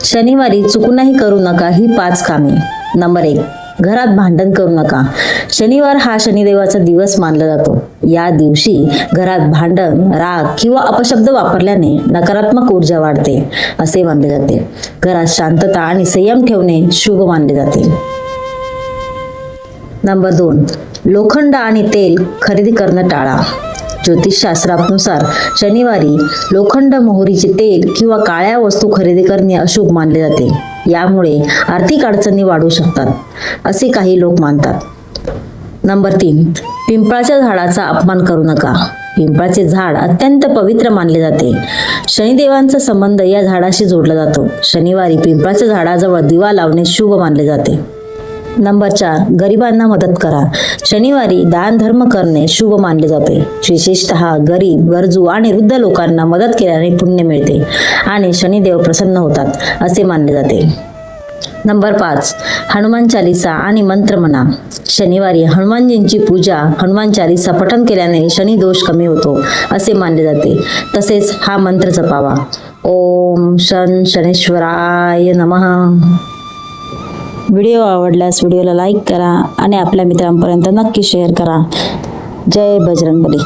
शनिवारी चुकूनही करू नका ही 5 कामे. नंबर 1, घरात भांडण करू नका. शनिवार हा शनिदेवाचा दिवस मानला जातो. या दिवशी घरात भांडण, राग किंवा अपशब्द वापरल्याने नकारात्मक ऊर्जा वाढते असे मानले जाते. घरात शांतता आणि संयम ठेवणे शुभ मानले जाते. नंबर 2, लोखंड आणि तेल खरेदी करणं टाळा. ज्योतिषशास्त्रानुसार शनिवारी लोखंड, मोहरीचे तेल किंवा काळ्या वस्तू खरेदी करणे अशुभ मानले जाते. यामुळे आर्थिक अडचणी वाढू शकतात असे काही लोक मानतात. नंबर 3, पिंपळाच्या झाडाचा अपमान करू नका. पिंपळाचे झाड अत्यंत पवित्र मानले जाते. शनिदेवांचा संबंध या झाडाशी जोडला जातो. शनिवारी पिंपळाच्या झाडाजवळ दिवा लावणे शुभ मानले जाते. नंबर 4, गरिबांना मदत करा. शनिवारी दान धर्म करणे शुभ मानले जाते. विशेषतः गरीब, गरजू आणि वृद्ध लोकांना मदत केल्याने पुण्य मिळते आणि शनिदेव प्रसन्न होतात असे मानले जाते. नंबर 5, हनुमान चालीसा आणि मंत्र म्हणा. शनिवारी हनुमानजींची पूजा, हनुमान चालीसा पठण केल्याने शनी दोष कमी होतो असे मानले जाते. तसेच हा मंत्र जपावा. ओम शन शनेश्वराय नमः. व्हिडिओ आवडल्यास व्हिडिओला लाईक करा आणि आपल्या मित्रांपर्यंत नक्की शेअर करा. जय बजरंगबली.